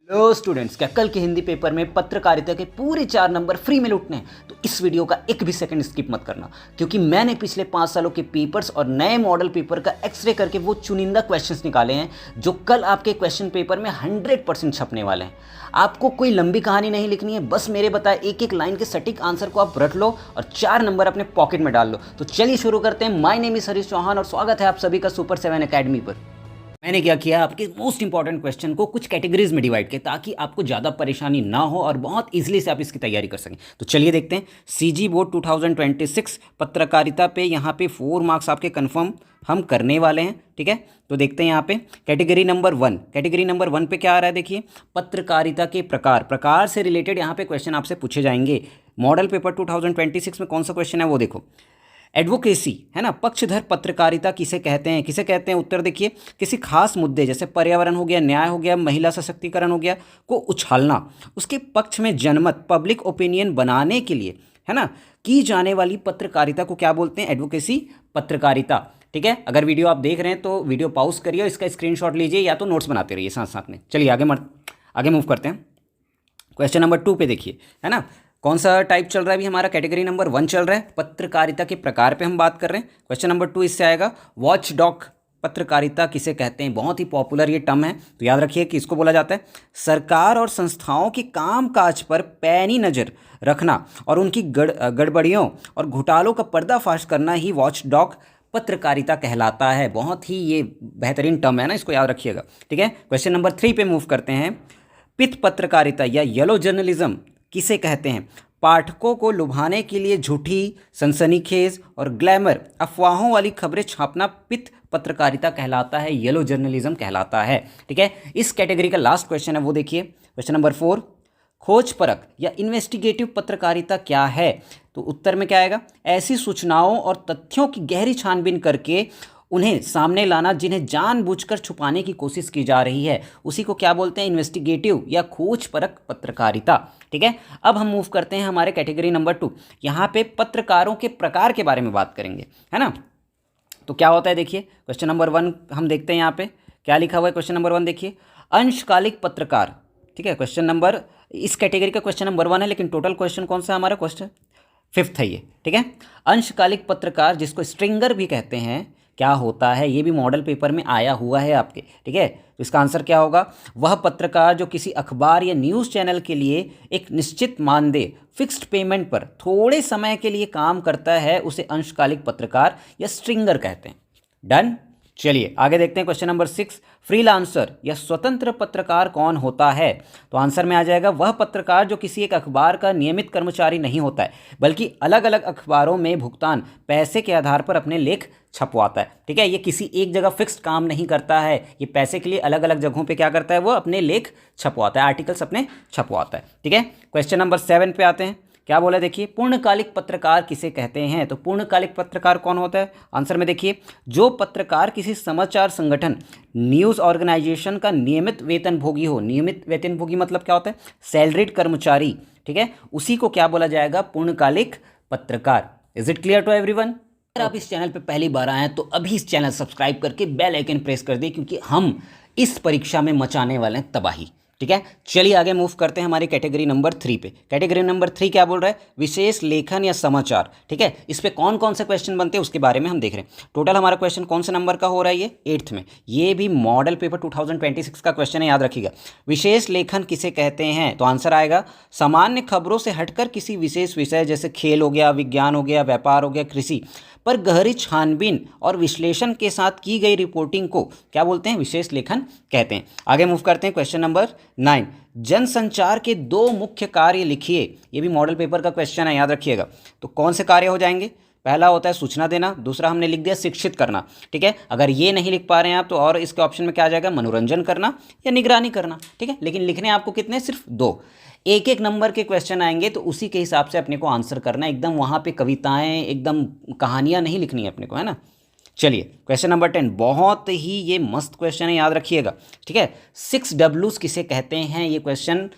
Hello students, क्या कल के हिंदी पेपर में पत्रकारिता के पूरे 4 नंबर फ्री में लूटने हैं? तो इस वीडियो का एक भी सेकंड स्किप मत करना, क्योंकि मैंने पिछले 5 सालों के पेपर्स और नए मॉडल पेपर का एक्सरे करके वो चुनिंदा क्वेश्चंस निकाले हैं जो कल आपके क्वेश्चन पेपर में 100% छपने वाले हैं। आपको कोई लंबी कहानी नहीं लिखनी है, बस मेरे बताए एक एक लाइन के सटीक आंसर को आप रट लो और 4 नंबर अपने पॉकेट में डाल लो। तो चलिए शुरू करते हैं। My name is Harish Chauhan और स्वागत है आप सभी का सुपर 7 अकेडमी पर। मैंने क्या किया, आपके मोस्ट इंपॉर्टेंट क्वेश्चन को कुछ कैटेगरीज में डिवाइड किया ताकि आपको ज़्यादा परेशानी ना हो और बहुत इजीली से आप इसकी तैयारी कर सकें। तो चलिए देखते हैं। सीजी बोर्ड 2026 पत्रकारिता पे यहाँ पे 4 मार्क्स आपके कंफर्म हम करने वाले हैं, ठीक है। तो देखते हैं यहाँ पे कैटेगरी नंबर 1। कैटेगरी नंबर 1 पे क्या आ रहा है, देखिए पत्रकारिता के प्रकार से रिलेटेड यहाँ पे क्वेश्चन आपसे पूछे जाएंगे। मॉडल पेपर 2026 में कौन सा क्वेश्चन है वो देखो। एडवोकेसी है ना, पक्षधर पत्रकारिता किसे कहते हैं? किसे कहते हैं? उत्तर देखिए, किसी खास मुद्दे जैसे पर्यावरण हो गया, न्याय हो गया, महिला सशक्तिकरण हो गया को उछालना, उसके पक्ष में जनमत पब्लिक ओपिनियन बनाने के लिए है ना की जाने वाली पत्रकारिता को क्या बोलते हैं? एडवोकेसी पत्रकारिता, ठीक है। अगर वीडियो आप देख रहे हैं तो वीडियो पॉज करिए और इसका स्क्रीनशॉट लीजिए या तो नोट्स बनाते रहिए साथ साथ में। चलिए आगे मूव करते हैं। क्वेश्चन नंबर 2 पे देखिए, है ना, कौन सा टाइप चल रहा है? अभी हमारा कैटेगरी नंबर 1 चल रहा है, पत्रकारिता के प्रकार पे हम बात कर रहे हैं। क्वेश्चन नंबर 2 इससे आएगा, वॉच डॉग पत्रकारिता किसे कहते हैं? बहुत ही पॉपुलर ये टर्म है, तो याद रखिए कि इसको बोला जाता है सरकार और संस्थाओं के कामकाज पर पैनी नज़र रखना और उनकी गड़बड़ियों और घोटालों का पर्दाफाश करना ही वॉच डॉग पत्रकारिता कहलाता है। बहुत ही ये बेहतरीन टर्म है ना, इसको याद रखिएगा, ठीक है। क्वेश्चन नंबर 3 पे मूव करते हैं। पित्त पत्रकारिता या येलो जर्नलिज्म किसे कहते हैं? पाठकों को लुभाने के लिए झूठी, सनसनीखेज और ग्लैमर अफवाहों वाली खबरें छापना पित्त पत्रकारिता कहलाता है, येलो जर्नलिज्म कहलाता है, ठीक है। इस कैटेगरी का लास्ट क्वेश्चन है वो देखिए, क्वेश्चन नंबर 4। खोज परख या इन्वेस्टिगेटिव पत्रकारिता क्या है? तो उत्तर में क्या आएगा? ऐसी सूचनाओं और तथ्यों की गहरी छानबीन करके उन्हें सामने लाना जिन्हें जानबूझकर छुपाने की कोशिश की जा रही है, उसी को क्या बोलते हैं? इन्वेस्टिगेटिव या खोजपरक पत्रकारिता, ठीक है। अब हम मूव करते हैं हमारे कैटेगरी नंबर 2। यहाँ पे पत्रकारों के प्रकार के बारे में बात करेंगे, है ना। तो क्या होता है देखिए, क्वेश्चन नंबर 1 हम देखते हैं यहाँ पे क्या लिखा हुआ है। क्वेश्चन नंबर 1 देखिए, अंशकालिक पत्रकार, ठीक है। क्वेश्चन नंबर, इस कैटेगरी का क्वेश्चन नंबर 1 है, लेकिन टोटल क्वेश्चन कौन सा है हमारा? क्वेश्चन 5th है ये, ठीक है। अंशकालिक पत्रकार जिसको स्ट्रिंगर भी कहते हैं, क्या होता है? ये भी मॉडल पेपर में आया हुआ है आपके, ठीक है। तो इसका आंसर क्या होगा? वह पत्रकार जो किसी अखबार या न्यूज़ चैनल के लिए एक निश्चित मानदेय फिक्स्ड पेमेंट पर थोड़े समय के लिए काम करता है, उसे अंशकालिक पत्रकार या स्ट्रिंगर कहते हैं। डन। चलिए आगे देखते हैं। क्वेश्चन नंबर 6, फ्रीलांसर या स्वतंत्र पत्रकार कौन होता है? तो आंसर में आ जाएगा, वह पत्रकार जो किसी एक अखबार का नियमित कर्मचारी नहीं होता है, बल्कि अलग अलग अखबारों में भुगतान पैसे के आधार पर अपने लेख छपवाता है, ठीक है। ये किसी एक जगह फिक्स्ड काम नहीं करता है, ये पैसे के लिए अलग अलग जगहों पे क्या करता है? वो अपने लेख छपवाता है, आर्टिकल्स अपने छपवाता है, ठीक है। क्वेश्चन नंबर 7 पे आते हैं। क्या बोला देखिए, पूर्णकालिक पत्रकार किसे कहते हैं? तो पूर्णकालिक पत्रकार कौन होता है? आंसर में देखिए, जो पत्रकार किसी समाचार संगठन, न्यूज़ ऑर्गेनाइजेशन का नियमित वेतनभोगी हो। नियमित वेतनभोगी मतलब क्या होता है? सैलरीड कर्मचारी, ठीक है, उसी को क्या बोला जाएगा? पूर्णकालिक पत्रकार। Is it clear to everyone? अगर आप इस चैनल पर पहली बार आए हैं तो अभी इस चैनल सब्सक्राइब करके बेल आइकन प्रेस कर दें, क्योंकि हम इस परीक्षा में मचाने वाले हैं तबाही, ठीक है। चलिए आगे मूव करते हैं हमारी कैटेगरी नंबर 3 पे। कैटेगरी नंबर 3 क्या बोल रहा है? विशेष लेखन या समाचार, ठीक है। इस पे कौन कौन से क्वेश्चन बनते हैं उसके बारे में हम देख रहे हैं। टोटल हमारा क्वेश्चन कौन से नंबर का हो रहा है? ये 8th में। ये भी मॉडल पेपर 2026 का क्वेश्चन है, याद रखिएगा। विशेष लेखन किसे कहते हैं? तो आंसर आएगा, सामान्य खबरों से हटकर किसी विशेष विषय जैसे खेल हो गया, विज्ञान हो गया, व्यापार हो गया, कृषि पर गहरी छानबीन और विश्लेषण के साथ की गई रिपोर्टिंग को क्या बोलते हैं? विशेष लेखन कहते हैं। आगे मूव करते हैं। क्वेश्चन नंबर 9, जनसंचार के 2 मुख्य कार्य लिखिए। ये भी मॉडल पेपर का क्वेश्चन है, याद रखिएगा। तो कौन से कार्य हो जाएंगे? पहला होता है सूचना देना, दूसरा हमने लिख दिया शिक्षित करना, ठीक है। अगर ये नहीं लिख पा रहे हैं आप तो और इसके ऑप्शन में क्या आ जाएगा? मनोरंजन करना या निगरानी करना, ठीक है। लेकिन लिखने आपको कितने? सिर्फ 2। एक एक नंबर के क्वेश्चन आएंगे तो उसी के हिसाब से अपने को आंसर करना है। एकदम वहाँ पे कविताएं, एकदम कहानियाँ नहीं लिखनी है अपने को, है ना। चलिए क्वेश्चन नंबर 10, बहुत ही ये मस्त क्वेश्चन है, याद रखिएगा, ठीक है। 6 Ws किसे कहते हैं? ये क्वेश्चन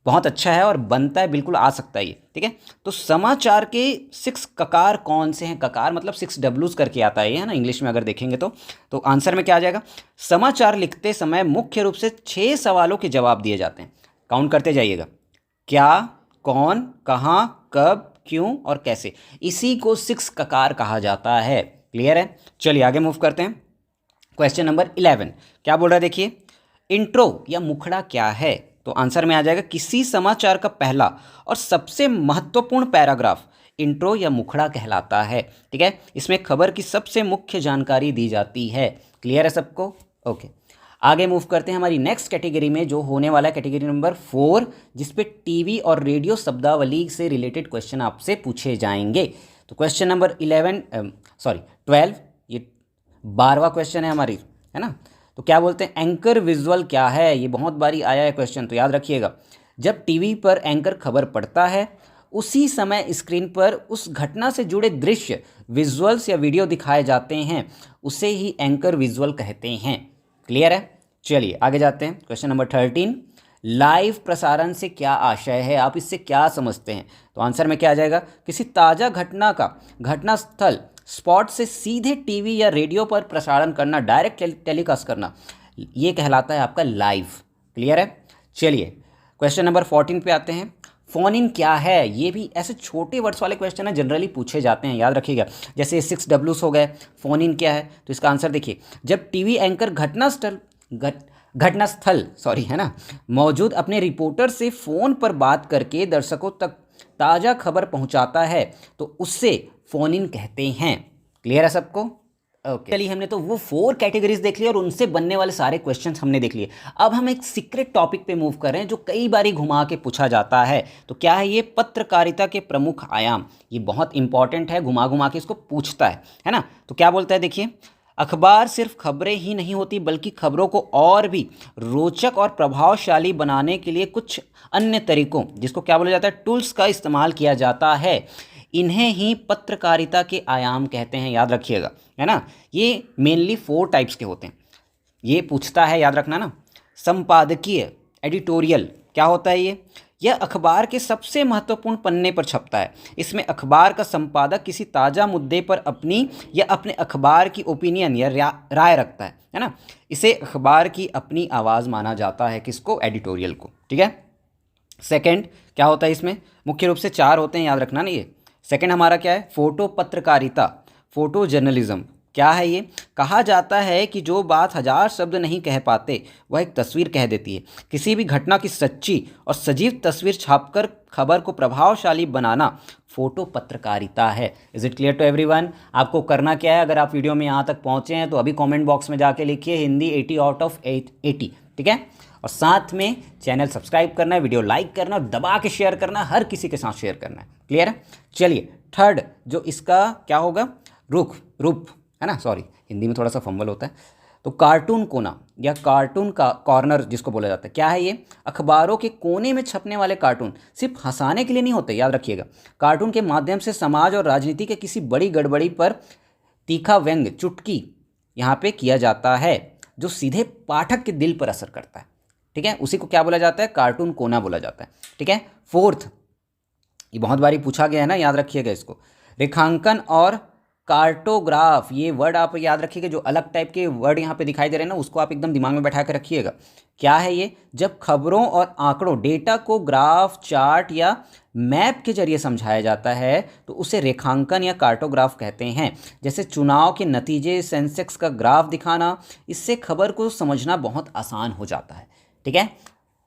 बहुत अच्छा है और बनता है, बिल्कुल आ सकता है ये, ठीक है। तो समाचार के 6 ककार कौन से हैं? ककार मतलब 6 Ws करके आता है, है ना, इंग्लिश में अगर देखेंगे तो आंसर में क्या आ जाएगा? समाचार लिखते समय मुख्य रूप से 6 सवालों के जवाब दिए जाते हैं। काउंट करते जाइएगा। क्या, कौन, कहाँ, कब, क्यों और कैसे, इसी को 6 ककार कहा जाता है। क्लियर है? चलिए आगे मूव करते हैं। क्वेश्चन नंबर 11 क्या बोल रहा है, देखिए, इंट्रो या मुखड़ा क्या है? तो आंसर में आ जाएगा किसी समाचार का पहला और सबसे महत्वपूर्ण पैराग्राफ इंट्रो या मुखड़ा कहलाता है। ठीक है, इसमें खबर की सबसे मुख्य जानकारी दी जाती है। क्लियर है सबको? ओके, आगे मूव करते हैं हमारी नेक्स्ट कैटेगरी में, जो होने वाला है कैटेगरी नंबर 4, जिसपे टीवी और रेडियो शब्दावली से रिलेटेड क्वेश्चन आपसे पूछे जाएंगे। तो क्वेश्चन नंबर 12, ये 12वां क्वेश्चन है हमारी, है ना। तो क्या बोलते हैं, एंकर विजुअल क्या है? ये बहुत बारी आया है क्वेश्चन, तो याद रखिएगा, जब टीवी पर एंकर खबर पढ़ता है उसी समय स्क्रीन पर उस घटना से जुड़े दृश्य, विजुअल्स या वीडियो दिखाए जाते हैं, उसे ही एंकर विजुअल कहते हैं। क्लियर है? चलिए आगे जाते हैं। क्वेश्चन नंबर 13, लाइव प्रसारण से क्या आशय है? आप इससे क्या समझते हैं? तो आंसर में क्या आ जाएगा, किसी ताज़ा घटना का घटनास्थल स्पॉट से सीधे टीवी या रेडियो पर प्रसारण करना, डायरेक्ट टेलीकास्ट करना, ये कहलाता है आपका लाइव। क्लियर है? चलिए क्वेश्चन नंबर 14 पे आते हैं। फोन इन क्या है? ये भी ऐसे छोटे वर्ड्स वाले क्वेश्चन है, जनरली पूछे जाते हैं, याद रखिएगा। जैसे 6 Ws हो गए, फोन इन क्या है? तो इसका आंसर देखिए, जब टीवी एंकर घटनास्थल है ना, मौजूद अपने रिपोर्टर से फ़ोन पर बात करके दर्शकों तक ताज़ा खबर पहुंचाता है, तो उससे फ़ोन इन कहते हैं। क्लियर है सबको? ओके, चलिए हमने तो वो 4 कैटेगरीज देख ली और उनसे बनने वाले सारे क्वेश्चंस हमने देख लिए। अब हम एक सीक्रेट टॉपिक पे मूव कर रहे हैं जो कई बारी घुमा के पूछा जाता है। तो क्या है ये? पत्रकारिता के प्रमुख आयाम। ये बहुत इंपॉर्टेंट है, घुमा घुमा के इसको पूछता है ना। तो क्या बोलता है, देखिए, अखबार सिर्फ खबरें ही नहीं होती, बल्कि खबरों को और भी रोचक और प्रभावशाली बनाने के लिए कुछ अन्य तरीकों, जिसको क्या बोला जाता है, टूल्स का इस्तेमाल किया जाता है। इन्हें ही पत्रकारिता के आयाम कहते हैं, याद रखिएगा, है ना। ये मेनली 4 टाइप्स के होते हैं। ये पूछता है, याद रखना ना। संपादकीय, एडिटोरियल, क्या होता है ये? यह अखबार के सबसे महत्वपूर्ण पन्ने पर छपता है। इसमें अखबार का संपादक किसी ताज़ा मुद्दे पर अपनी या अपने अखबार की ओपिनियन या राय रखता है ना। इसे अखबार की अपनी आवाज़ माना जाता है, किसको? एडिटोरियल को। ठीक है। सेकंड क्या होता है इसमें? मुख्य रूप से 4 होते हैं, याद रखना ना। ये सेकंड हमारा क्या है? फोटो पत्रकारिता, फोटो जर्नलिज्म। क्या है ये? कहा जाता है कि जो बात 1000 शब्द नहीं कह पाते वह एक तस्वीर कह देती है। किसी भी घटना की सच्ची और सजीव तस्वीर छापकर खबर को प्रभावशाली बनाना फोटो पत्रकारिता है। Is it clear to everyone? आपको करना क्या है, अगर आप वीडियो में यहाँ तक पहुँचे हैं तो अभी कॉमेंट बॉक्स में जाके लिखिए हिंदी 80 आउट ऑफ 80। ठीक है, और साथ में चैनल सब्सक्राइब करना है, वीडियो लाइक करना और दबा के शेयर करना, हर किसी के साथ शेयर करना है। क्लियर है? चलिए थर्ड जो इसका क्या होगा, रूप है ना, सॉरी हिंदी में थोड़ा सा फंबल होता है। तो कार्टून कोना या कार्टून का कॉर्नर जिसको बोला जाता है, क्या है ये? अखबारों के कोने में छपने वाले कार्टून सिर्फ हंसाने के लिए नहीं होते, याद रखिएगा। कार्टून के माध्यम से समाज और राजनीति के किसी बड़ी गड़बड़ी पर तीखा व्यंग, चुटकी यहाँ पे किया जाता है, जो सीधे पाठक के दिल पर असर करता है। ठीक है, उसी को क्या बोला जाता है? कार्टून कोना बोला जाता है। ठीक है। फोर्थ, ये बहुत बारी पूछा गया है ना, याद रखिएगा इसको, रेखांकन और कार्टोग्राफ। ये वर्ड आप याद रखिएगा, जो अलग टाइप के वर्ड यहाँ पे दिखाई दे रहे हैं ना, उसको आप एकदम दिमाग में बैठा कर रखिएगा। क्या है ये? जब खबरों और आंकड़ों, डेटा को ग्राफ, चार्ट या मैप के जरिए समझाया जाता है तो उसे रेखांकन या कार्टोग्राफ कहते हैं। जैसे चुनाव के नतीजे, सेंसेक्स का ग्राफ दिखाना, इससे खबर को समझना बहुत आसान हो जाता है। ठीक है,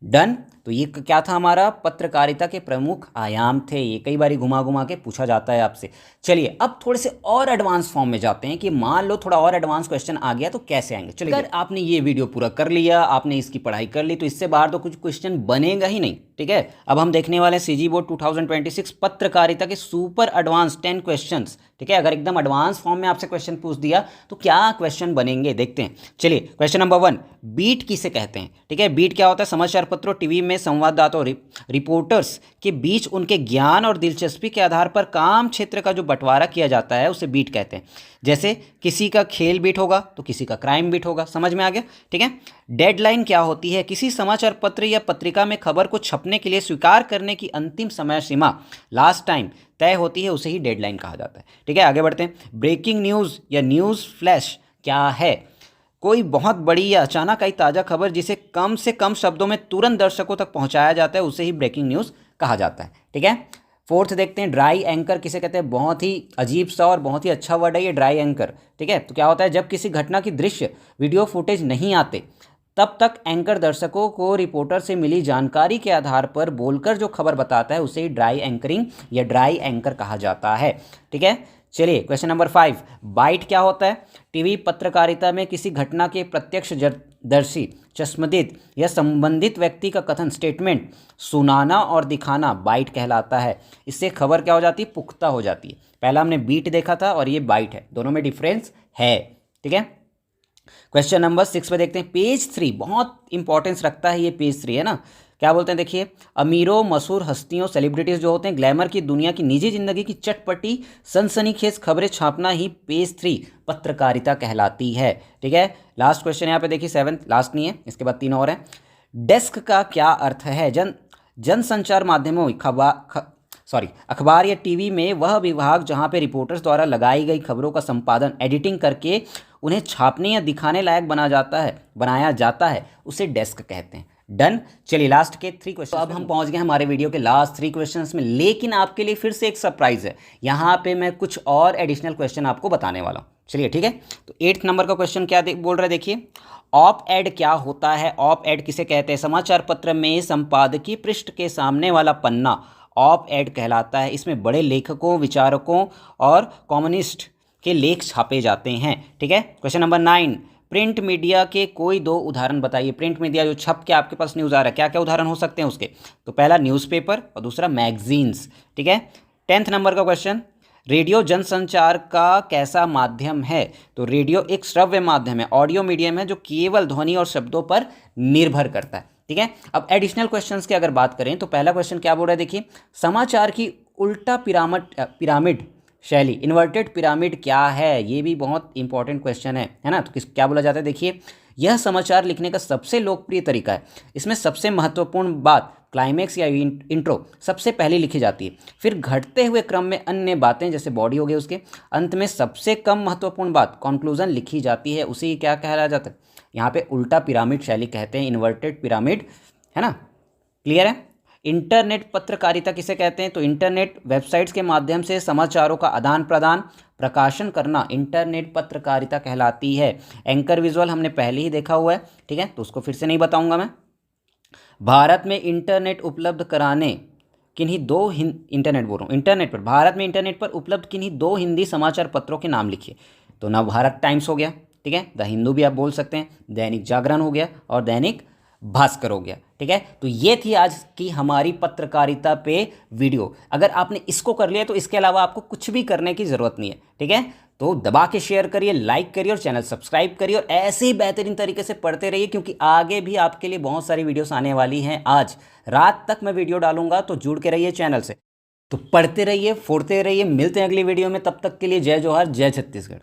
डन। तो ये क्या था हमारा? पत्रकारिता के प्रमुख आयाम थे। ये कई बार घुमा घुमा के पूछा जाता है आपसे। चलिए अब थोड़े से और एडवांस फॉर्म में जाते हैं कि मान लो थोड़ा और एडवांस क्वेश्चन आ गया तो कैसे आएंगे। चलिए, अगर आपने ये वीडियो पूरा कर लिया, आपने इसकी पढ़ाई कर ली, तो इससे बाहर तो कुछ क्वेश्चन बनेगा ही नहीं। ठीक है, अब हम देखने वाले हैं सीजी बोर्ड 2026 पत्रकारिता के सुपर एडवांस 10 क्वेश्चन। ठीक है, अगर एकदम एडवांस फॉर्म में आपसे क्वेश्चन पूछ दिया तो क्या क्वेश्चन बनेंगे, देखते हैं। चलिए क्वेश्चन नंबर 1, बीट किसे कहते हैं? ठीक है, बीट क्या होता है? समाचार पत्रों, टीवी में संवाददाताओं, रिपोर्टर्स के बीच उनके ज्ञान और दिलचस्पी के आधार पर काम क्षेत्र का जो बंटवारा किया जाता है उसे बीट कहते हैं। जैसे किसी का खेल बीट होगा तो किसी का क्राइम बीट होगा। समझ में आ गया? ठीक है। डेडलाइन क्या होती है? किसी समाचार पत्र या पत्रिका में खबर को छपने के लिए स्वीकार करने की अंतिम समय सीमा, लास्ट टाइम तय होती है, उसे ही डेडलाइन कहा जाता है। ठीक है, आगे बढ़ते हैं। ब्रेकिंग न्यूज़ या न्यूज़ फ्लैश क्या है? कोई बहुत बड़ी या अचानक आई ताज़ा खबर जिसे कम से कम शब्दों में तुरंत दर्शकों तक पहुंचाया जाता है उसे ही ब्रेकिंग न्यूज़ कहा जाता है। ठीक है, फोर्थ देखते हैं, ड्राई एंकर किसे कहते हैं। बहुत ही अजीब सा और बहुत ही अच्छा वर्ड है ये ड्राई एंकर। ठीक है, तो क्या होता है, जब किसी घटना की दृश्य वीडियो फुटेज नहीं आते तब तक एंकर दर्शकों को रिपोर्टर से मिली जानकारी के आधार पर बोलकर जो खबर बताता है उसे ही ड्राई एंकरिंग या ड्राई एंकर कहा जाता है। ठीक है, चलिए क्वेश्चन नंबर 5, बाइट क्या होता है। टीवी पत्रकारिता में किसी घटना के प्रत्यक्षदर्शी, चश्मदीद या संबंधित व्यक्ति का कथन, स्टेटमेंट सुनाना और दिखाना बाइट कहलाता है। इससे खबर क्या हो जाती है, पुख्ता हो जाती है। पहला हमने बीट देखा था और ये बाइट है, दोनों में डिफरेंस है। ठीक है, क्वेश्चन नंबर 6 पे देखते हैं, पेज 3 बहुत इंपॉर्टेंस रखता है ये पेज 3 है ना। क्या बोलते हैं, देखिए, अमीरों, मशहूर हस्तियों, सेलिब्रिटीज़ जो होते हैं, ग्लैमर की दुनिया की निजी जिंदगी की चटपटी सनसनीखेज खबरें छापना ही पेज 3 पत्रकारिता कहलाती है। ठीक है, लास्ट क्वेश्चन यहाँ पे देखिए, 7th, लास्ट नहीं है, इसके बाद 3 और हैं। डेस्क का क्या अर्थ है। जनसंचार माध्यमों, अखबार या टीवी में वह विभाग जहाँ पे रिपोर्टर्स द्वारा लगाई गई खबरों का संपादन, एडिटिंग करके उन्हें छापने या दिखाने लायक बनाया जाता है उसे डेस्क कहते हैं। डन। चलिए लास्ट के 3 क्वेश्चन, तो अब हम पहुंच गए हमारे वीडियो के लास्ट 3 क्वेश्चंस में, लेकिन आपके लिए फिर से एक सरप्राइज है, यहाँ पे मैं कुछ और एडिशनल क्वेश्चन आपको बताने वाला हूँ। चलिए ठीक है, तो 8th नंबर का क्वेश्चन क्या बोल रहा है, देखिए, ऑप एड क्या होता है। ऑप एड किसे कहते हैं, समाचार पत्र में संपादकीय पृष्ठ के सामने वाला पन्ना ऑप एड कहलाता है। इसमें बड़े लेखकों, विचारकों और कॉमनिस्ट के लेख छापे जाते हैं। ठीक है, क्वेश्चन नंबर 9, प्रिंट मीडिया के कोई 2 उदाहरण बताइए। प्रिंट मीडिया जो छप के आपके पास न्यूज़ आ रहा है, क्या क्या उदाहरण हो सकते हैं उसके, तो पहला न्यूज़पेपर और दूसरा मैगजीन्स। ठीक है, 10th नंबर का क्वेश्चन, रेडियो जनसंचार का कैसा माध्यम है। तो रेडियो एक श्रव्य माध्यम है, ऑडियो मीडियम है जो केवल ध्वनि और शब्दों पर निर्भर करता है। ठीक है, अब एडिशनल क्वेश्चंस की अगर बात करें तो पहला क्वेश्चन क्या बोल रहा है, देखिए, समाचार की उल्टा पिरामिड शैली, इन्वर्टेड पिरामिड क्या है। ये भी बहुत इंपॉर्टेंट क्वेश्चन है ना। तो क्या बोला जाता है, देखिए, यह समाचार लिखने का सबसे लोकप्रिय तरीका है। इसमें सबसे महत्वपूर्ण बात, क्लाइमेक्स या इंट्रो, सबसे पहले लिखी जाती है, फिर घटते हुए क्रम में अन्य बातें जैसे बॉडी हो गई उसके, अंत में सबसे कम महत्वपूर्ण बात, कंक्लूजन, लिखी जाती है। उसी क्या कहला जाता है, यहाँ पे उल्टा पिरामिड शैली कहते हैं, इन्वर्टेड पिरामिड, है ना। क्लियर है। इंटरनेट पत्रकारिता किसे कहते हैं, तो इंटरनेट वेबसाइट्स के माध्यम से समाचारों का आदान प्रदान, प्रकाशन करना इंटरनेट पत्रकारिता कहलाती है। एंकर विजुअल हमने पहले ही देखा हुआ है। ठीक है, तो उसको फिर से नहीं बताऊंगा मैं। भारत में इंटरनेट उपलब्ध कराने किन्हीं 2 इंटरनेट बोल रहा हूँ, इंटरनेट पर, भारत में इंटरनेट पर उपलब्ध किन्हीं 2 हिंदी समाचार पत्रों के नाम लिखिए। तो नवभारत टाइम्स हो गया, ठीक है, द हिंदू भी आप बोल सकते हैं, दैनिक जागरण हो गया और दैनिक भास्कर हो गया। ठीक है, तो ये थी आज की हमारी पत्रकारिता पे वीडियो। अगर आपने इसको कर लिया तो इसके अलावा आपको कुछ भी करने की ज़रूरत नहीं है। ठीक है, तो दबा के शेयर करिए, लाइक करिए और चैनल सब्सक्राइब करिए और ऐसे ही बेहतरीन तरीके से पढ़ते रहिए, क्योंकि आगे भी आपके लिए बहुत सारी वीडियोस आने वाली हैं। आज रात तक मैं वीडियो डालूंगा, तो जुड़ के रहिए चैनल से। तो पढ़ते रहिए, फोड़ते रहिए। मिलते हैं अगली वीडियो में, तब तक के लिए जय जोहार, जय छत्तीसगढ़।